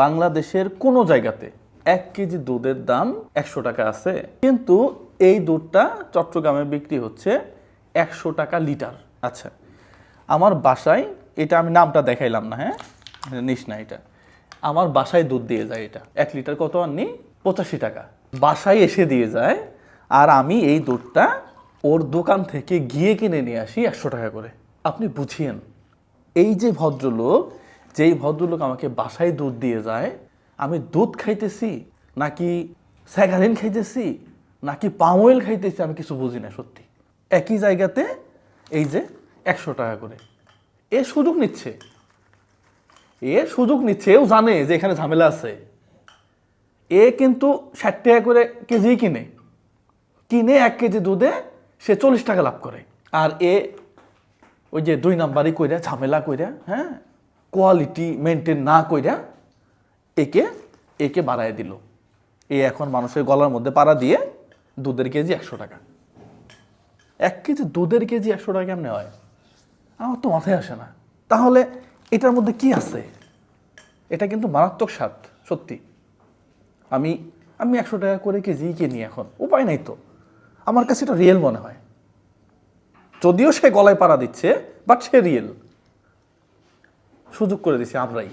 বাংলাদেশের কোনো জায়গাতে 1 কেজি দুধের দাম 100 টাকা আছে, কিন্তু এই দুধটা চট্টগ্রামে বিক্রি হচ্ছে 100 টাকা লিটার। আচ্ছা, আমার বাসায়, এটা আমি নামটা দেখাইলাম না, হ্যাঁ নিস না, এটা আমার বাসায় দুধ দিয়ে যায়, এটা 1 লিটার কত আনি 85 টাকা বাসায় এসে দিয়ে যায়, আর আমি এই দুধটা ওর দোকান থেকে গিয়ে কিনে নিয়ে আসি 100 টাকা করে। আপনি বুঝিয়েন, এই যে ভদ্রলোক, যেই ভদ্রলোক আমাকে বাসায় দুধ দিয়ে যায়, আমি দুধ খাইতেছি নাকি স্যাগারিন খাইতেছি নাকি পাম অয়েল খাইতেছি আমি কিছু বুঝি না সত্যি। একই জায়গাতে এই যে 100 টাকা করে এ সুযোগ নিচ্ছে, এও জানে যে এখানে ঝামেলা আছে। এ কিন্তু 60 টাকা করে কেজি কিনে 1 কেজি দুধে সে 40 টাকা লাভ করে। আর এ ওই যে 2 নাম্বারই কইরা ঝামেলা কইরা, হ্যাঁ, কোয়ালিটি মেনটেন না কইরা একে বাড়ায় দিল। এ এখন মানুষের গলার মধ্যে পাড়া দিয়ে দুধের কেজি 100 টাকা। 1 কেজি দুধের কেজি 100 টাকা কেমনে হয় আমার তো মাথায় আসে না। তাহলে এটার মধ্যে কি আছে? এটা কিন্তু মারাত্মক স্বাদ সত্যি। আমি 100 টাকা করে কেজি কিনি, এখন উপায় নাই তো। আমার কাছে এটা রিয়েল মনে হয়, যদিও সে গলায় পাড়া দিচ্ছে, বাট সে রিয়েল। সুযোগ করে দিচ্ছে আমরাই।